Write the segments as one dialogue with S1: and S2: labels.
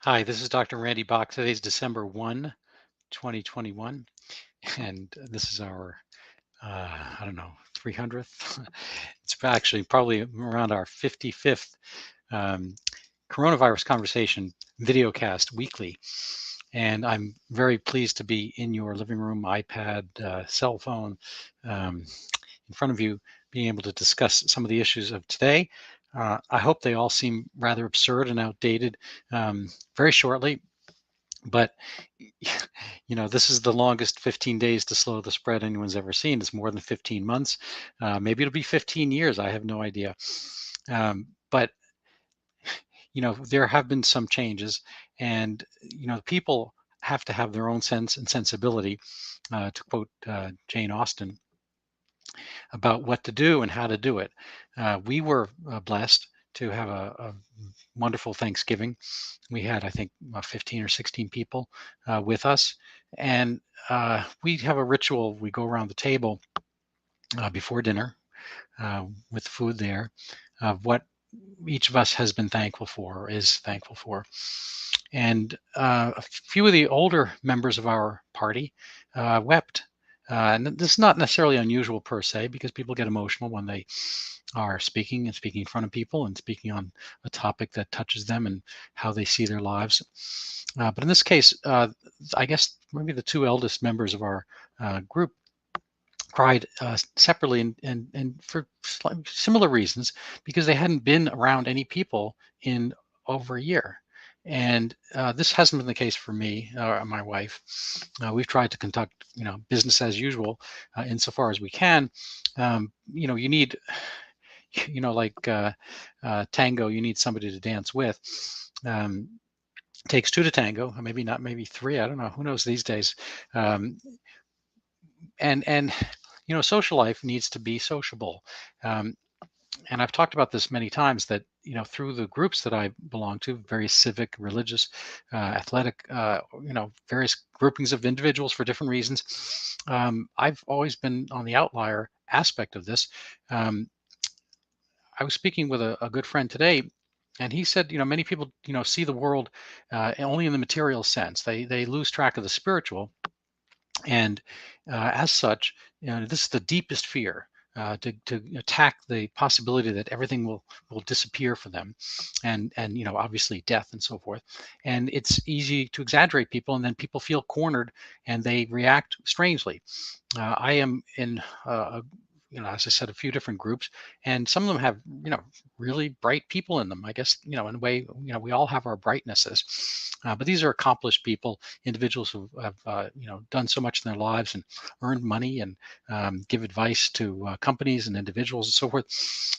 S1: Hi, this is Dr. Randy Bach. Today's December 2021, and this is our, I don't know, 300th. It's actually probably around our 55th um, coronavirus conversation videocast weekly. And I'm very pleased to be in your living room, iPad, cell phone, in front of you, being able to discuss some of the issues of today. I hope they all seem rather absurd and outdated very shortly. But this is the longest 15 days to slow the spread anyone's ever seen. It's more than 15 months. Maybe it'll be 15 years. I have no idea. But there have been some changes, and people have to have their own sense and sensibility, to quote Jane Austen, about what to do and how to do it. We were blessed to have a wonderful Thanksgiving. We had, I think, 15 or 16 people with us. And we have a ritual. We go around the table before dinner with food there of what each of us has been thankful for or is thankful for. And a few of the older members of our party wept. And this is not necessarily unusual per se, because people get emotional when they are speaking in front of people and speaking on a topic that touches them and how they see their lives. But in this case, I guess maybe the two eldest members of our group cried separately and for similar reasons, because they hadn't been around any people in over a year. And this hasn't been the case for me or my wife. We've tried to conduct, business as usual insofar as we can. You need, like tango, you need somebody to dance with. Takes two to tango, or maybe not, maybe three. I don't know. Who knows these days? And social life needs to be sociable. And I've talked about this many times, that through the groups that I belong to, various civic, religious, athletic, various groupings of individuals for different reasons, I've always been on the outlier aspect of this. I was speaking with a good friend today, and he said, many people, see the world only in the material sense. They lose track of the spiritual, and as such, this is the deepest fear. To attack the possibility that everything will disappear for them, and obviously death and so forth. And it's easy to exaggerate people, and then people feel cornered and they react strangely. I am in as I said, a few different groups, and some of them have, really bright people in them. I guess, in a way, we all have our brightnesses, but these are accomplished people, individuals who have, done so much in their lives and earned money and give advice to companies and individuals and so forth.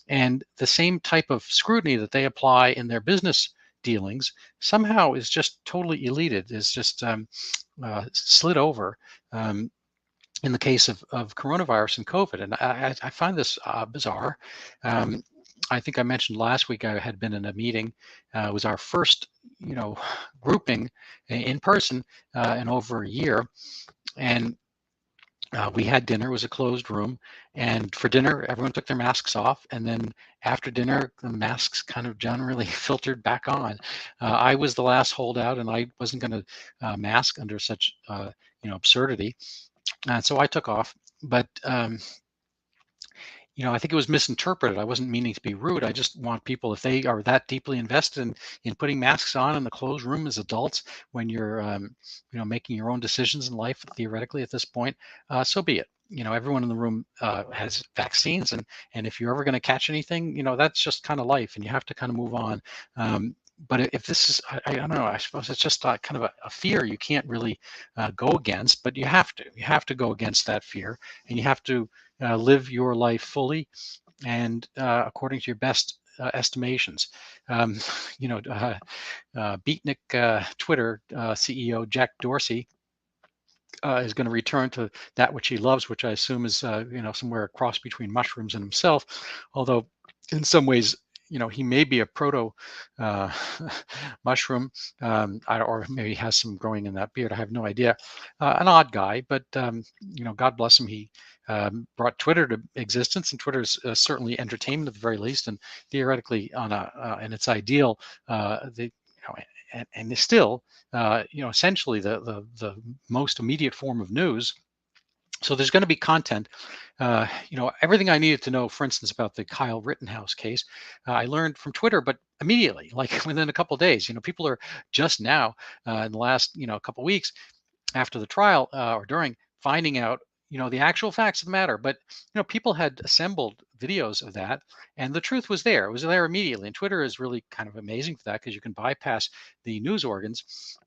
S1: And the same type of scrutiny that they apply in their business dealings somehow is just totally eluded, is just slid over. In the case of coronavirus and COVID. And I find this bizarre. I think I mentioned last week I had been in a meeting. It was our first, grouping in person in over a year. And we had dinner. It was a closed room. And for dinner, everyone took their masks off. And then after dinner, the masks kind of generally filtered back on. I was the last holdout, and I wasn't going to mask under such, absurdity. So I took off, but I think it was misinterpreted. I wasn't meaning to be rude. I just want people, if they are that deeply invested in putting masks on in the closed room as adults, when you're making your own decisions in life, theoretically at this point, so be it. Everyone in the room has vaccines, and if you're ever going to catch anything, that's just kind of life, and you have to kind of move on. But if this is, I don't know, I suppose it's just kind of a fear you can't really go against, but you have to go against that fear, and you have to live your life fully and according to your best estimations. Beatnik Twitter CEO Jack Dorsey is going to return to that which he loves, which I assume is somewhere a cross between mushrooms and himself, although in some ways he may be a proto mushroom, or maybe he has some growing in that beard. I have no idea. An odd guy, but God bless him. He brought Twitter to existence, and Twitter is certainly entertainment at the very least, and theoretically in its ideal, and is still, essentially the most immediate form of news. So there's going to be content. Everything I needed to know, for instance, about the Kyle Rittenhouse case, I learned from Twitter, but immediately, like within a couple of days. People are just now, in the last, couple of weeks after the trial, or during, finding out, the actual facts of the matter. But, people had assembled videos of that, and the truth was there. It was there immediately. And Twitter is really kind of amazing for that, because you can bypass the news organs.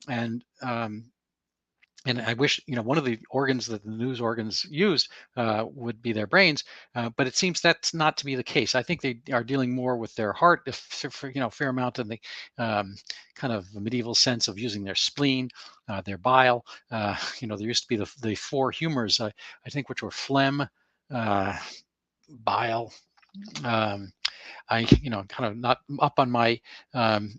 S1: And I wish, one of the organs that the news organs use would be their brains, but it seems that's not to be the case. I think they are dealing more with their heart, a fair amount in the kind of medieval sense of using their spleen, their bile. There used to be the four humors, I think, which were phlegm, bile. Kind of not up on my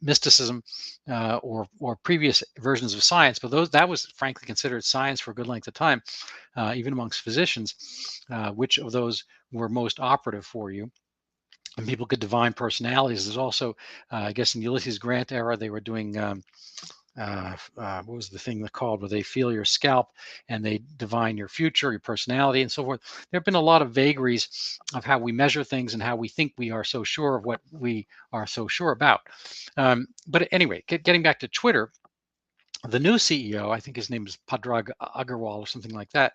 S1: mysticism or previous versions of science, but that was frankly considered science for a good length of time, even amongst physicians, which of those were most operative for you. And people could divine personalities. There's also, I guess, in the Ulysses Grant era, they were doing what was the thing called, where they feel your scalp and they divine your future, your personality, and so forth. There have been a lot of vagaries of how we measure things and how we think we are so sure of what we are so sure about. But anyway, getting back to Twitter, the new CEO, I think his name is Padrag Agarwal or something like that.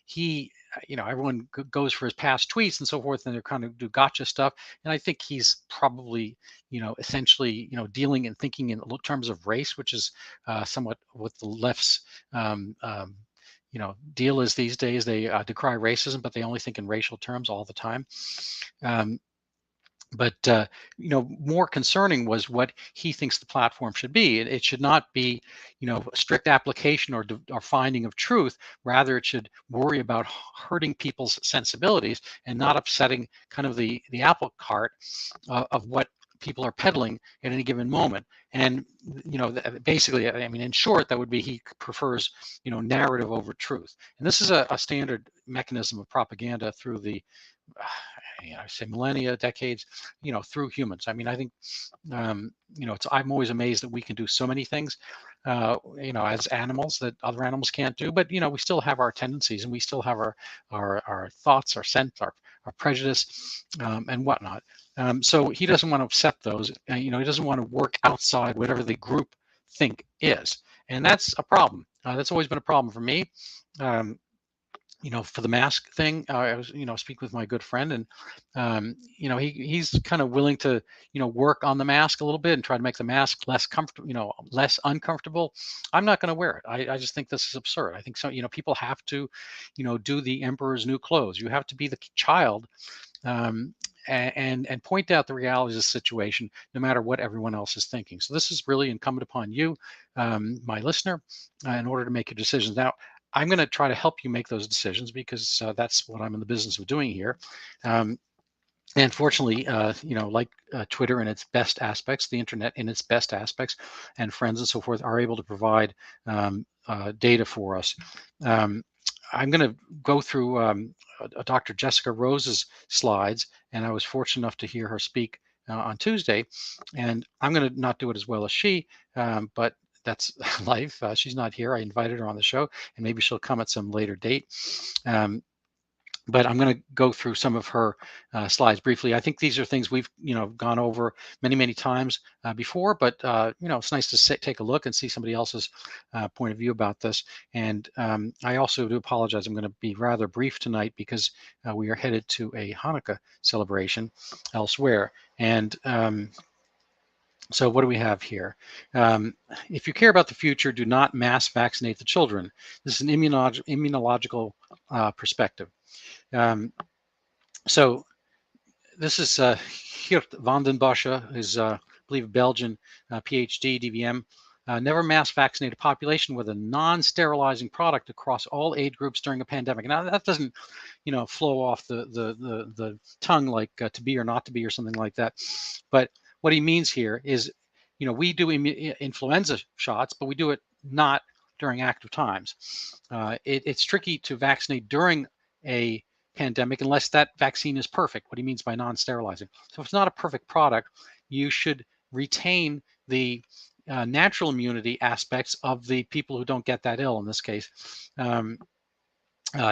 S1: He, everyone goes for his past tweets and so forth, and they're kind of do gotcha stuff. And I think he's probably, essentially, dealing and thinking in terms of race, which is somewhat what the left's, deal is these days. They decry racism, but they only think in racial terms all the time. But more concerning was what he thinks the platform should be. It should not be, strict application or finding of truth. Rather, it should worry about hurting people's sensibilities and not upsetting kind of the apple cart of what people are peddling at any given moment. And basically, I mean, in short, that would be he prefers narrative over truth. And this is a standard mechanism of propaganda through the I say millennia, decades, through humans. I mean, I think, I'm always amazed that we can do so many things, as animals that other animals can't do. But, we still have our tendencies, and we still have our thoughts, our sense, our prejudice, and whatnot. So he doesn't want to upset those. He doesn't want to work outside whatever the group think is. And that's a problem. That's always been a problem for me. For the mask thing, I was, speaking with my good friend, and he's kind of willing to, work on the mask a little bit and try to make the mask less comfortable, less uncomfortable. I'm not going to wear it. I just think this is absurd. I think so. People have to, do the emperor's new clothes. You have to be the child, and point out the realities of the situation, no matter what everyone else is thinking. So this is really incumbent upon you, my listener, in order to make your decisions. Now, I'm going to try to help you make those decisions, because that's what I'm in the business of doing here. And fortunately, like Twitter in its best aspects, the internet in its best aspects, and friends and so forth are able to provide data for us. I'm going to go through Dr. Jessica Rose's slides, and I was fortunate enough to hear her speak on Tuesday. And I'm going to not do it as well as she, but that's life. She's not here. I invited her on the show, and maybe she'll come at some later date. But I'm going to go through some of her slides briefly. I think these are things we've gone over many times before, but it's nice to take a look and see somebody else's point of view about this. And I also do apologize. I'm going to be rather brief tonight, because we are headed to a Hanukkah celebration elsewhere. And so what do we have here? If you care about the future, do not mass vaccinate the children. This is an immunological perspective. So this is Geert van den Bosche, who's, I believe, a Belgian PhD, DVM. Never mass vaccinate a population with a non-sterilizing product across all age groups during a pandemic. Now, that doesn't, flow off the tongue like to be or not to be or something like that. But what he means here is, we do influenza shots, but we do it not during active times. It's tricky to vaccinate during a pandemic unless that vaccine is perfect. What he means by non-sterilizing. So if it's not a perfect product, you should retain the natural immunity aspects of the people who don't get that ill, in this case,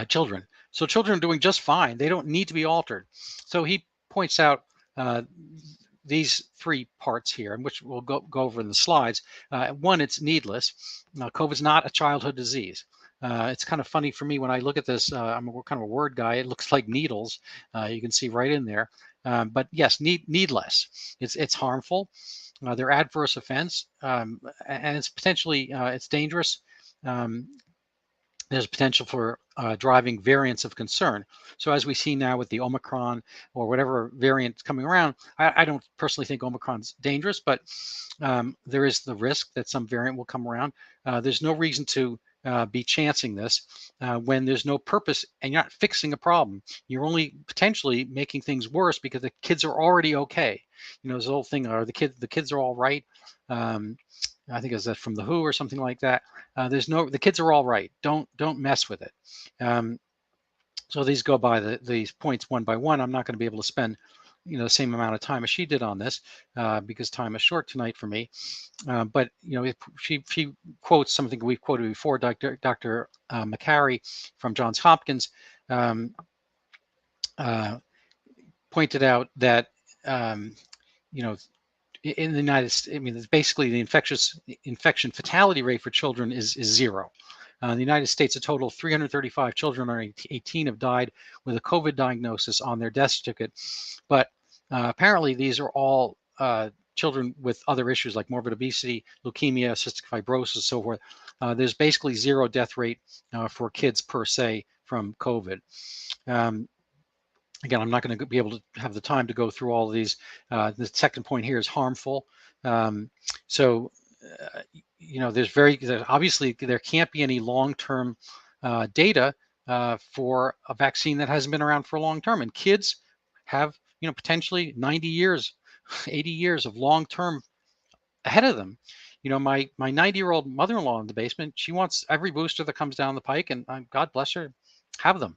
S1: children. So children are doing just fine. They don't need to be altered. So he points out these three parts here, and which we'll go over in the slides. One, it's needless. COVID's not a childhood disease. It's kind of funny for me when I look at this. I'm kind of a word guy. It looks like needles. You can see right in there. But yes, needless. It's harmful. They're adverse events, and it's potentially it's dangerous. There's potential for driving variants of concern. So as we see now with the Omicron or whatever variant coming around, I don't personally think Omicron's dangerous, but there is the risk that some variant will come around. There's no reason to be chancing this when there's no purpose and you're not fixing a problem. You're only potentially making things worse because the kids are already okay. You know, this whole thing, are the kids are all right. I think it's from the WHO or something like that. The kids are all right. Don't mess with it. So these go by these points one by one. I'm not going to be able to spend, the same amount of time as she did on this because time is short tonight for me. But she quotes something we've quoted before. Dr. McCary from Johns Hopkins pointed out that in the United States, I mean, it's basically the infection fatality rate for children is zero. In the United States, a total of 335 children under 18 have died with a COVID diagnosis on their death certificate. But apparently, these are all children with other issues like morbid obesity, leukemia, cystic fibrosis, so forth. There's basically zero death rate for kids per se from COVID. Again, I'm not going to be able to have the time to go through all of these. The second point here is harmful. There's obviously there can't be any long-term data for a vaccine that hasn't been around for a long term. And kids have, potentially 90 years, 80 years of long-term ahead of them. My 90-year-old mother-in-law in the basement, she wants every booster that comes down the pike, and God bless her, have them.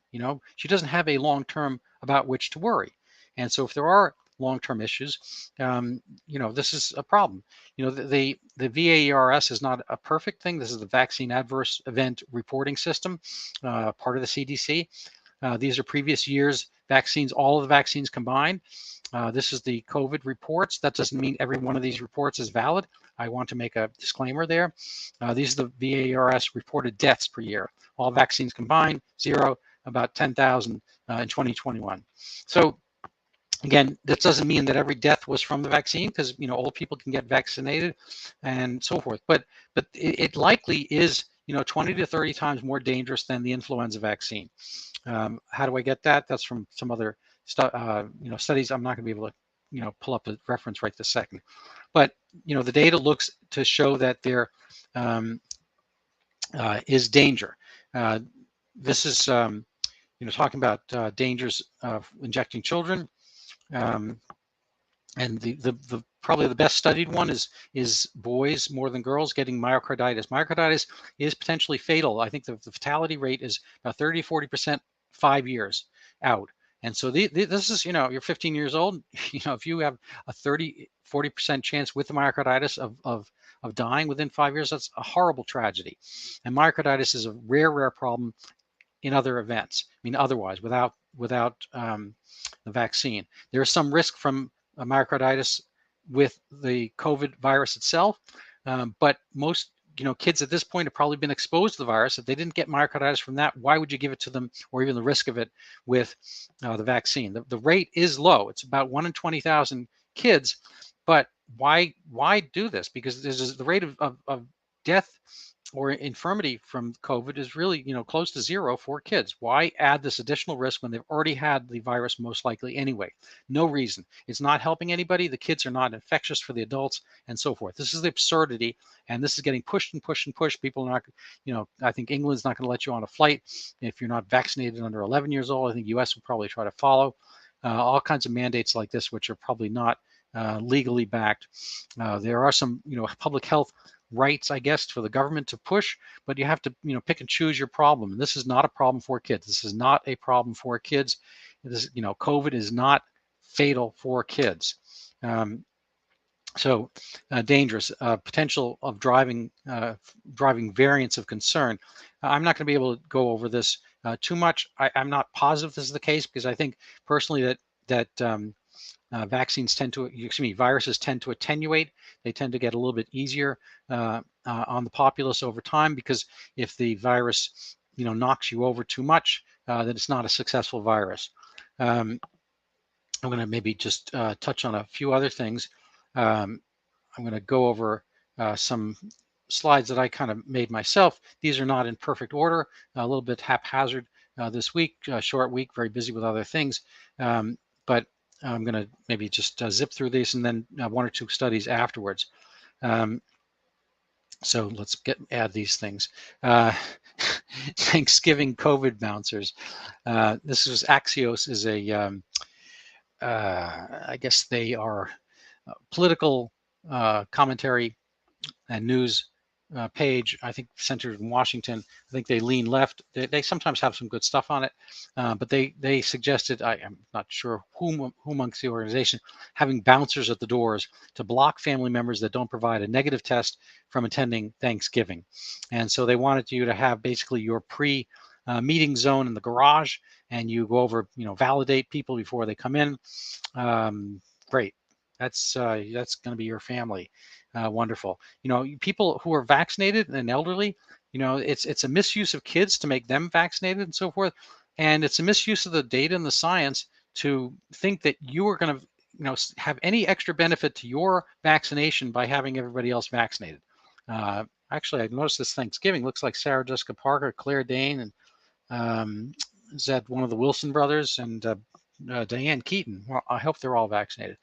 S1: She doesn't have a long-term about which to worry. And so if there are long-term issues, this is a problem. The VAERS is not a perfect thing. This is the Vaccine Adverse Event Reporting System, part of the CDC. These are previous years' vaccines, all of the vaccines combined. This is the COVID reports. That doesn't mean every one of these reports is valid. I want to make a disclaimer there. These are the VAERS reported deaths per year. All vaccines combined, zero, about 10,000 in 2021. So again, that doesn't mean that every death was from the vaccine, because old people can get vaccinated and so forth. But it likely is 20 to 30 times more dangerous than the influenza vaccine. How do I get that? That's from some other studies. I'm not going to be able to pull up a reference right this second. But the data looks to show that there is danger. This is talking about dangers of injecting children. And the probably the best studied one is boys more than girls getting myocarditis. Myocarditis is potentially fatal. I think the fatality rate is about 30-40% 5 years out. And so this is, you're 15 years old, if you have a 30-40% chance with the myocarditis of dying within 5 years, that's a horrible tragedy. And myocarditis is a rare problem in other events. I mean, otherwise, without the vaccine. There is some risk from myocarditis with the COVID virus itself, but most kids at this point have probably been exposed to the virus. If they didn't get myocarditis from that, why would you give it to them, or even the risk of it with the vaccine? The rate is low. It's about 1 in 20,000 kids, but why do this? Because the rate of death or infirmity from COVID is really, close to zero for kids. Why add this additional risk when they've already had the virus most likely anyway? No reason. It's not helping anybody. The kids are not infectious for the adults and so forth. This is the absurdity, and this is getting pushed and pushed and pushed. People are not, I think England's not going to let you on a flight if you're not vaccinated under 11 years old. I think US will probably try to follow all kinds of mandates like this, which are probably not legally backed. There are some, public health rights, I guess, for the government to push, but you have to, pick and choose your problem. And this is not a problem for kids. This is not a problem for kids. This, COVID is not fatal for kids. So dangerous, potential of driving variants of concern. I'm not going to be able to go over this too much. I'm not positive this is the case, because I think personally that viruses tend to attenuate. They tend to get a little bit easier on the populace over time, because if the virus, knocks you over too much, then it's not a successful virus. I'm going to maybe just touch on a few other things. I'm going to go over some slides that I kind of made myself. These are not in perfect order, a little bit haphazard this week, short week, very busy with other things. But I'm going to maybe just zip through these, and then one or two studies afterwards. So let's add these things. Thanksgiving COVID bouncers. This is Axios, is a I guess they are political commentary and news page, I think centered in Washington. I think they lean left. They sometimes have some good stuff on it, but they suggested, I'm not sure who amongst the organization, having bouncers at the doors to block family members that don't provide a negative test from attending Thanksgiving. And so they wanted you to have basically your pre-meeting zone in the garage, and you go over, validate people before they come in. Great. That's going to be your family. Wonderful. People who are vaccinated and elderly, it's a misuse of kids to make them vaccinated and so forth. And it's a misuse of the data and the science to think that you are going to, have any extra benefit to your vaccination by having everybody else vaccinated. Actually, I noticed this Thanksgiving looks like Sarah Jessica Parker, Claire Danes, and is that one of the Wilson brothers, and Diane Keaton. Well, I hope they're all vaccinated.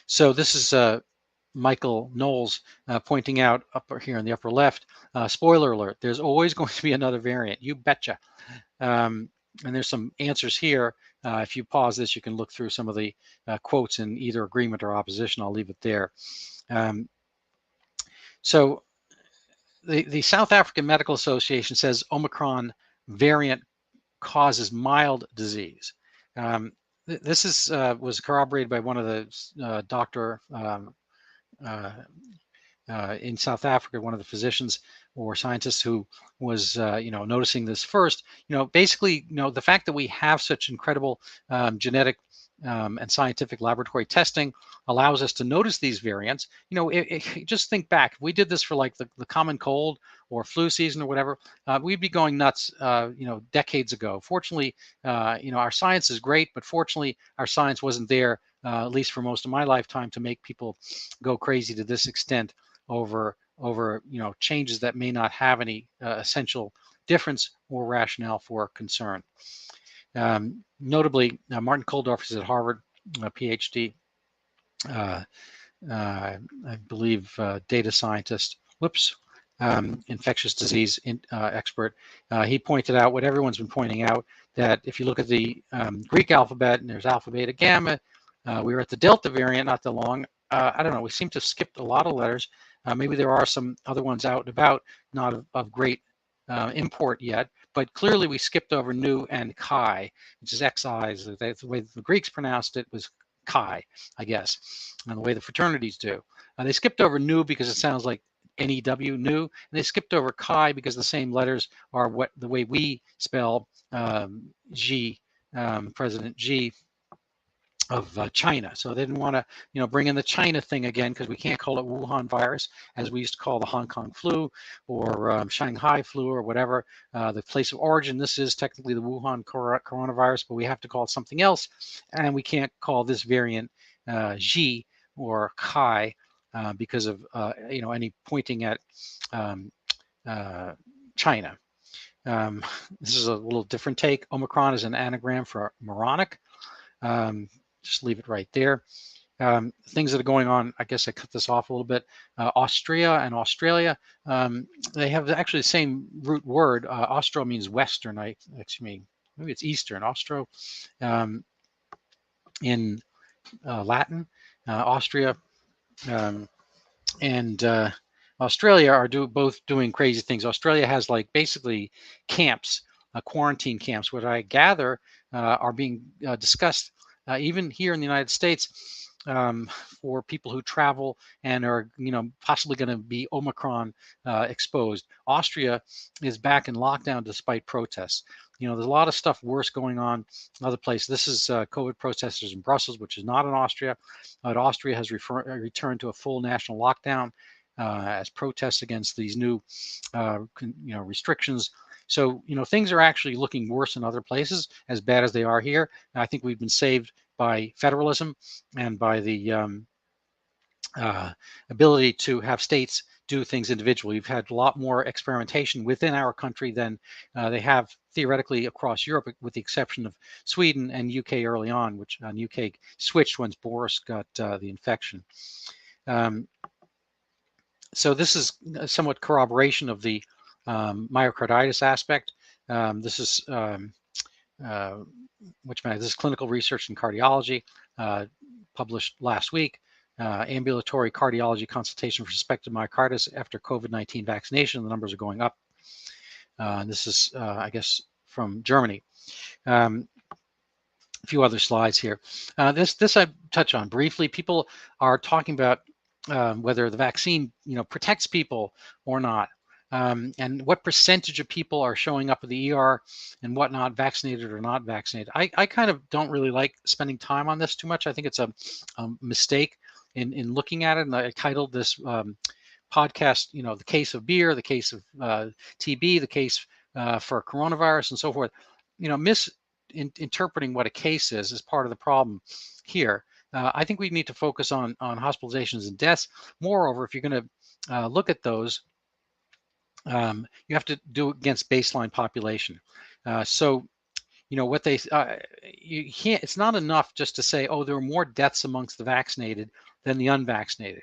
S1: So this is Michael Knowles pointing out up here in the upper left, spoiler alert, there's always going to be another variant, you betcha. And there's some answers here. If you pause this, you can look through some of the quotes in either agreement or opposition. I'll leave it there. So the South African Medical Association says Omicron variant causes mild disease. This was corroborated by one of the doctor in South Africa, one of the physicians or scientists who was noticing this first. Basically, the fact that we have such incredible genetic and scientific laboratory testing allows us to notice these variants. Just think back, if we did this for like the common cold or flu season or whatever, we'd be going nuts, decades ago. Fortunately, our science is great, but fortunately, our science wasn't there, at least for most of my lifetime, to make people go crazy to this extent over changes that may not have any essential difference or rationale for concern. Notably, Martin Kulldorff is at Harvard, a PhD, I believe data scientist, infectious disease expert. He pointed out what everyone's been pointing out, that if you look at the Greek alphabet, and there's alpha, beta, gamma, we were at the Delta variant not that long. I don't know, we seem to have skipped a lot of letters. Maybe there are some other ones out and about, not of great import yet, but clearly we skipped over nu and chi, which is Xi's. The way the Greeks pronounced it was chi, I guess, and the way the fraternities do. They skipped over nu because it sounds like NEW, new, and they skipped over chi because the same letters are the way we spell Xi, President Xi of China. So they didn't want to, bring in the China thing again, because we can't call it Wuhan virus, as we used to call the Hong Kong flu or Shanghai flu or whatever. The place of origin, this is technically the Wuhan coronavirus, but we have to call it something else, and we can't call this variant Xi or Kai because of any pointing at China. This is a little different take. Omicron is an anagram for moronic. Just leave it right there. Things that are going on, I guess I cut this off a little bit. Austria and Australia, they have actually the same root word. Austro means Western, maybe it's Eastern. Austro in Latin, Austria and Australia are both doing crazy things. Australia has basically camps, quarantine camps, which I gather are being discussed even here in the United States. for people who travel and are, possibly going to be Omicron exposed. Austria is back in lockdown despite protests. There's a lot of stuff worse going on in other places. This is COVID protesters in Brussels, which is not in Austria. But Austria has returned to a full national lockdown as protests against these new, restrictions. So, things are actually looking worse in other places, as bad as they are here. I think we've been saved by federalism and by the ability to have states do things individually. We've had a lot more experimentation within our country than they have theoretically across Europe, with the exception of Sweden and UK early on, which UK switched once Boris got the infection. So this is somewhat corroboration of the myocarditis aspect. This is this is clinical research in cardiology, published last week. Ambulatory cardiology consultation for suspected myocarditis after COVID-19 vaccination. The numbers are going up. This is, I guess, from Germany. A few other slides here. This I touch on briefly. People are talking about whether the vaccine, protects people or not. And what percentage of people are showing up at the ER and whatnot, vaccinated or not vaccinated. I kind of don't really like spending time on this too much. I think it's a mistake in looking at it. And I titled this podcast, the case of beer, the case of TB, the case for coronavirus and so forth. Misinterpreting what a case is part of the problem here. I think we need to focus on hospitalizations and deaths. Moreover, if you're going to look at those, you have to do it against baseline population. So, what they you can't. It's not enough just to say, oh, there are more deaths amongst the vaccinated than the unvaccinated.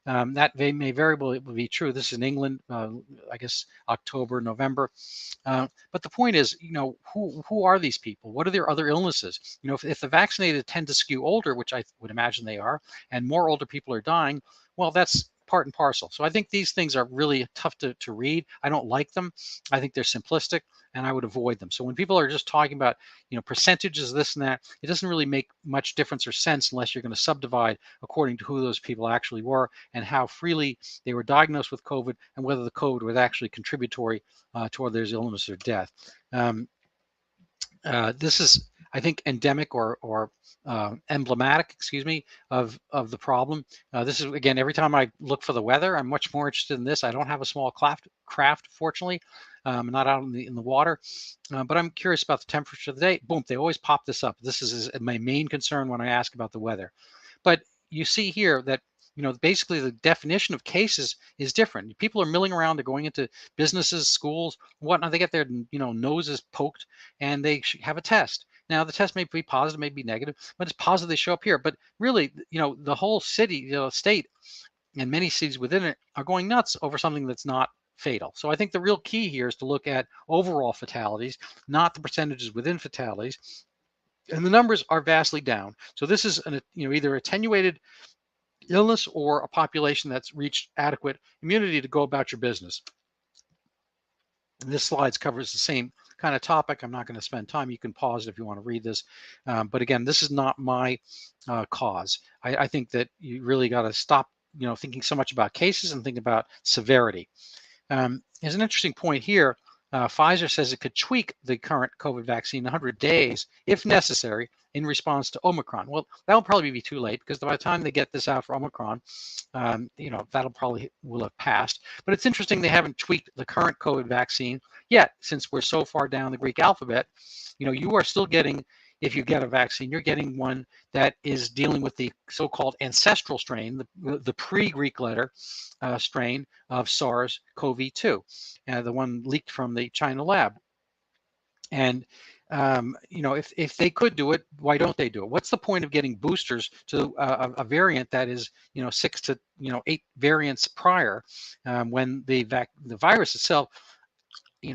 S1: That may very well be true. This is in England, I guess October, November. But the point is, who are these people? What are their other illnesses? If the vaccinated tend to skew older, which I would imagine they are, and more older people are dying, well, that's part and parcel. So I think these things are really tough to read. I don't like them. I think they're simplistic, and I would avoid them. So when people are just talking about, percentages, this and that, it doesn't really make much difference or sense unless you're going to subdivide according to who those people actually were and how freely they were diagnosed with COVID and whether the COVID was actually contributory toward their illness or death. This is, I think, endemic or emblematic, excuse me, of the problem. This is, again, every time I look for the weather, I'm much more interested in this. I don't have a small craft, fortunately. I'm not out in the water, but I'm curious about the temperature of the day. Boom, they always pop this up. This is my main concern when I ask about the weather. But you see here that, basically the definition of cases is different. People are milling around. They're going into businesses, schools, whatnot. They get their, noses poked and they have a test. Now, the test may be positive, may be negative, but it's positive they show up here. But really, the whole city, state, and many cities within it are going nuts over something that's not fatal. So I think the real key here is to look at overall fatalities, not the percentages within fatalities. And the numbers are vastly down. So this is either attenuated illness or a population that's reached adequate immunity to go about your business. And this slide covers the same kind of topic. I'm not going to spend time. You can pause it if you want to read this. But again, this is not my cause. I think that you really got to stop, thinking so much about cases and think about severity. There's an interesting point here. Pfizer says it could tweak the current COVID vaccine 100 days, if necessary, in response to Omicron. Well, that'll probably be too late because by the time they get this out for Omicron, that'll probably will have passed. But it's interesting they haven't tweaked the current COVID vaccine yet, since we're so far down the Greek alphabet. You are still getting, if you get a vaccine, you're getting one that is dealing with the so-called ancestral strain, the pre-Greek letter strain of SARS-CoV-2, the one leaked from the China lab. And if they could do it, why don't they do it? What's the point of getting boosters to a variant that is 6 to 8 variants prior, when the virus itself,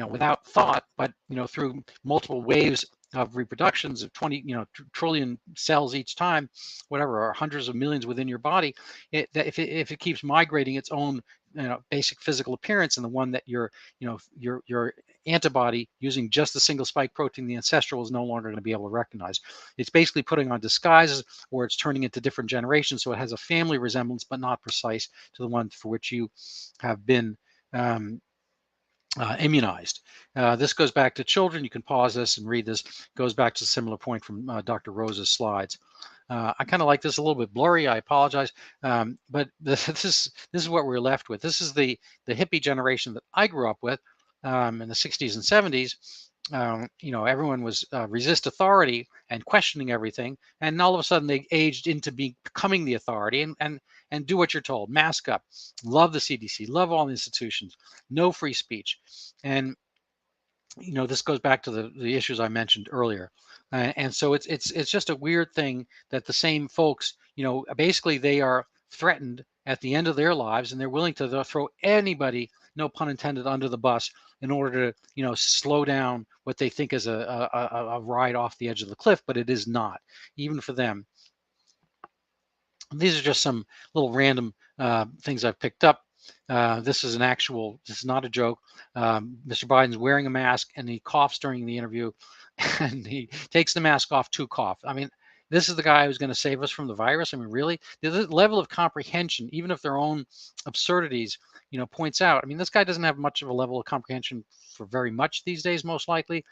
S1: without thought, but through multiple waves of reproductions of 20 trillion cells each time, whatever, or hundreds of millions within your body, if it keeps migrating its own basic physical appearance, and the one that your antibody using just a single spike protein, the ancestral, is no longer going to be able to recognize. It's basically putting on disguises, or it's turning into different generations, so it has a family resemblance but not precise to the one for which you have been immunized. This goes back to children. You can pause this and read this. It goes back to a similar point from Dr. Rosa's slides. I kind of like this a little bit blurry. I apologize, but this is what we're left with. This is the hippie generation that I grew up with in the 60s and 70s. Everyone was resist authority and questioning everything, and all of a sudden they aged into becoming the authority and do what you're told. Mask up, love the CDC, love all the institutions, no free speech, and this goes back to the issues I mentioned earlier, and so it's just a weird thing that the same folks, basically they are threatened at the end of their lives, and they're willing to throw anybody, no pun intended, under the bus in order to slow down what they think is a ride off the edge of the cliff, but it is not, even for them. These are just some little random things I've picked up. This is not a joke. Mr. Biden's wearing a mask and he coughs during the interview and he takes the mask off to cough. I mean, this is the guy who's going to save us from the virus. I mean, really? The level of comprehension, even if their own absurdities, points out. I mean, this guy doesn't have much of a level of comprehension for very much these days, most likely.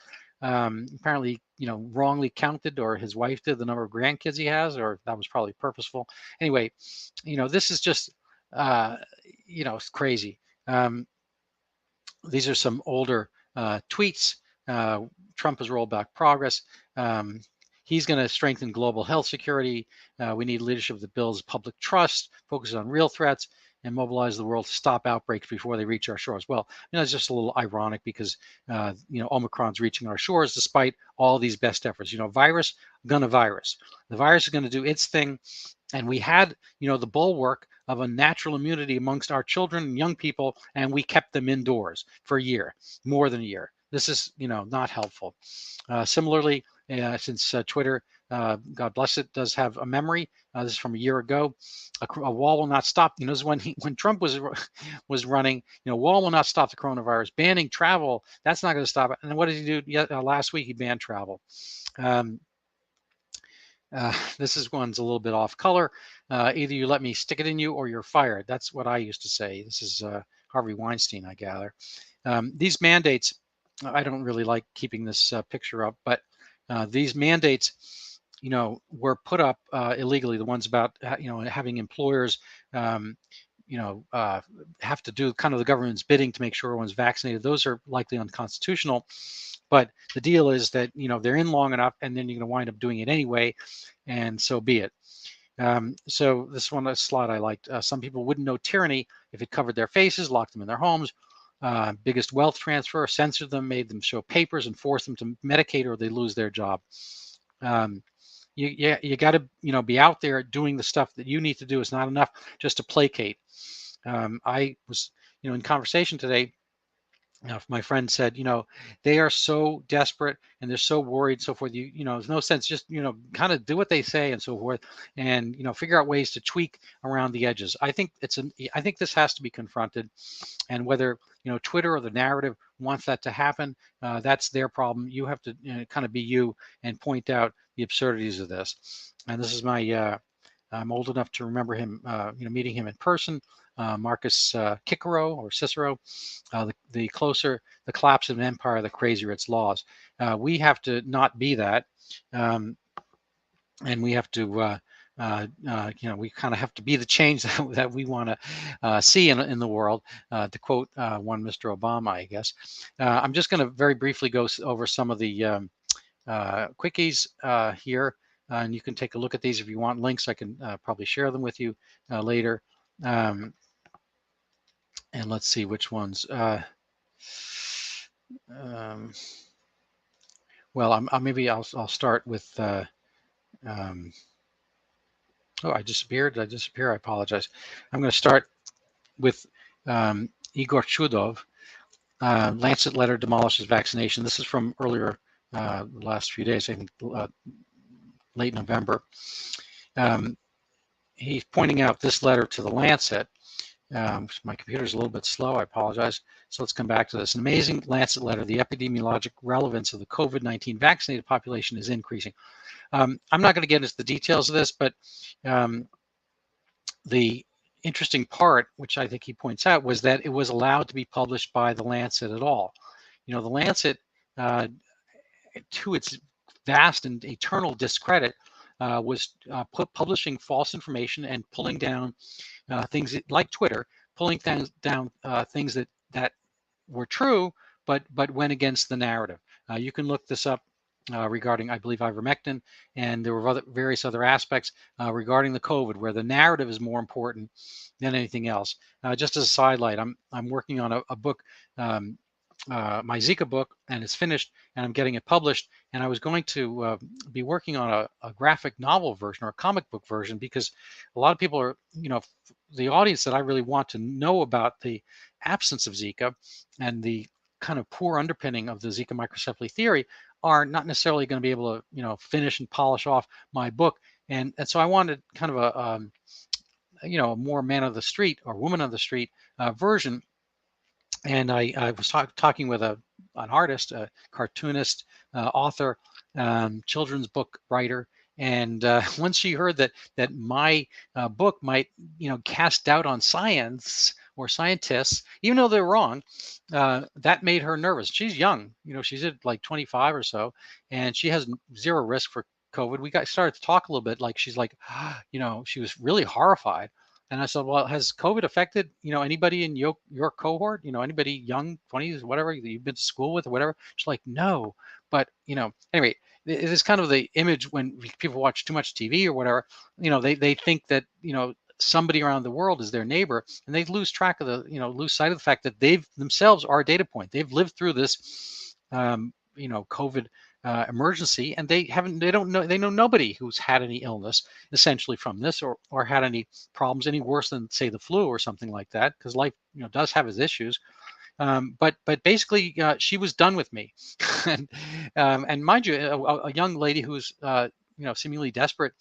S1: Apparently, wrongly counted, or his wife did, the number of grandkids he has, or that was probably purposeful. Anyway, this is just, it's crazy. These are some older tweets. Trump has rolled back progress. He's going to strengthen global health security. We need leadership that builds public trust, focuses on real threats, and mobilize the world to stop outbreaks before they reach our shores. Well, it's just a little ironic because, Omicron's reaching our shores despite all these best efforts. Virus gonna virus. The virus is going to do its thing. And we had, the bulwark of a natural immunity amongst our children and young people, and we kept them indoors for a year, more than a year. This is, not helpful. Similarly, since Twitter, God bless it, does have a memory. This is from a year ago. A wall will not stop. This is when Trump was running. Wall will not stop the coronavirus. Banning travel, that's not going to stop it. And what did he do? Last week he banned travel. This one's a little bit off color. Either you let me stick it in you or you're fired. That's what I used to say. This is Harvey Weinstein, I gather. These mandates, I don't really like keeping this picture up, but these mandates, were put up illegally. The ones about, having employers, have to do kind of the government's bidding to make sure everyone's vaccinated. Those are likely unconstitutional. But the deal is that, they're in long enough, and then you're going to wind up doing it anyway, and so be it. So this one, a slide I liked. Some people wouldn't know tyranny if it covered their faces, locked them in their homes. Biggest wealth transfer, censored them, made them show papers, and forced them to medicate or they lose their job. You got to, be out there doing the stuff that you need to do. It's not enough just to placate. I was, in conversation today. My friend said, they are so desperate and they're so worried, and so forth. There's no sense. Just, kind of do what they say and so forth, and figure out ways to tweak around the edges. I think this has to be confronted, and whether Twitter or the narrative wants that to happen, that's their problem. You have to kind of be you and point out the absurdities of this. And this is my. I'm old enough to remember him, meeting him in person. Marcus Cicero. The closer the collapse of an empire, the crazier its laws. We have to not be that, and we have to, we kind of have to be the change that we want to see in the world. To quote one Mr. Obama, I guess. I'm just going to very briefly go over some of the quickies here, and you can take a look at these if you want links. I can probably share them with you later. And let's see which ones. Well, maybe I'll start with. Oh, I disappeared. Did I disappear? I apologize. I'm going to start with Igor Chudov. Lancet letter demolishes vaccination. This is from earlier the last few days, I think late November. He's pointing out this letter to the Lancet. My computer's a little bit slow, I apologize. So let's come back to this. An amazing Lancet letter. The epidemiologic relevance of the COVID-19 vaccinated population is increasing. I'm not going to get into the details of this, but the interesting part, which I think he points out, was that it was allowed to be published by the Lancet at all. The Lancet, to its vast and eternal discredit, was publishing false information and pulling down things like Twitter, pulling down things that were true, but went against the narrative. You can look this up regarding, I believe, ivermectin, and there were various other aspects regarding the COVID where the narrative is more important than anything else. Just as a sidelight, I'm working on a book, my Zika book, and it's finished, and I'm getting it published. And I was going to be working on a graphic novel version or a comic book version, because a lot of people are, the audience that I really want to know about the absence of Zika and the kind of poor underpinning of the Zika microcephaly theory are not necessarily going to be able to, finish and polish off my book. And so I wanted kind of a more man of the street or woman of the street version. And I was talking with an artist, a cartoonist, author, children's book writer, and once she heard that my book might, cast doubt on science or scientists, even though they're wrong, that made her nervous. She's young, she's at like 25 or so, and she has zero risk for COVID. We started to talk a little bit, like she's like, she was really horrified. And I said, well, has COVID affected, anybody in your cohort, anybody young, 20s, whatever, that you've been to school with or whatever? She's like, no. But, anyway, it is kind of the image when people watch too much TV or whatever, they think that, somebody around the world is their neighbor, and they lose track of lose sight of the fact that they've themselves are a data point. They've lived through this, COVID emergency, and they know nobody who's had any illness essentially from this or had any problems any worse than, say, the flu or something like that, because life does have its issues. But basically she was done with me. And mind you, a young lady who's seemingly desperate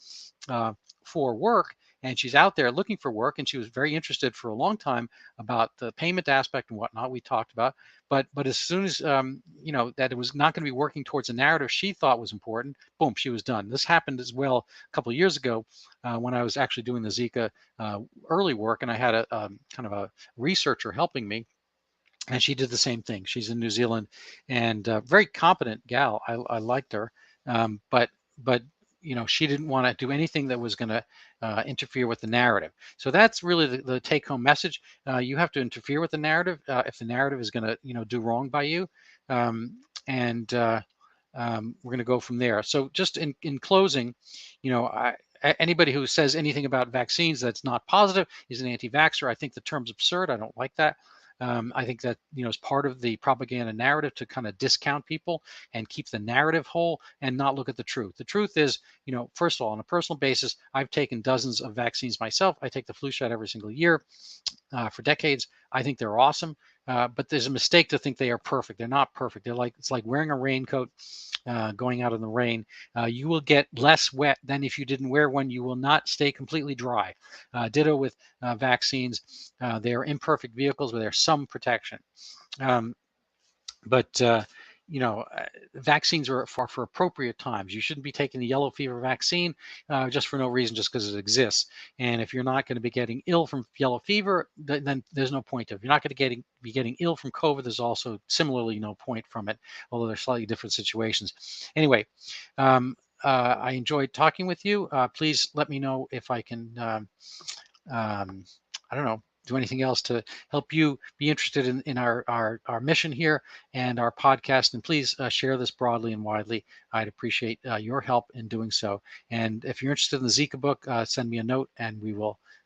S1: for work, and she's out there looking for work, and she was very interested for a long time about the payment aspect and whatnot we talked about. But as soon as that it was not going to be working towards a narrative she thought was important, boom, she was done. This happened as well a couple of years ago when I was actually doing the Zika early work, and I had a kind of a researcher helping me, and she did the same thing. She's in New Zealand, and very competent gal. I liked her, but she didn't want to do anything that was going to interfere with the narrative. So that's really the take-home message. You have to interfere with the narrative if the narrative is going to do wrong by you, and we're going to go from there. So just in closing, anybody who says anything about vaccines that's not positive is an anti-vaxxer. I think the term's absurd. I don't like that. I think that is part of the propaganda narrative to kind of discount people and keep the narrative whole and not look at the truth. The truth is, first of all, on a personal basis, I've taken dozens of vaccines myself. I take the flu shot every single year for decades. I think they're awesome, but there's a mistake to think they are perfect. They're not perfect. It's like wearing a raincoat. Going out in the rain, you will get less wet than if you didn't wear one. You will not stay completely dry. Ditto with vaccines. They are imperfect vehicles, but there's some protection. But vaccines are for appropriate times. You shouldn't be taking the yellow fever vaccine just for no reason, just because it exists. And if you're not going to be getting ill from yellow fever, then there's no point of it. If you're not going to be getting ill from COVID, there's also similarly no point from it, although they're slightly different situations. Anyway, I enjoyed talking with you. Please let me know if I can, I don't know, do anything else to help you be interested in our mission here and our podcast. And please share this broadly and widely. I'd appreciate your help in doing so. And if you're interested in the Zika book, send me a note and we will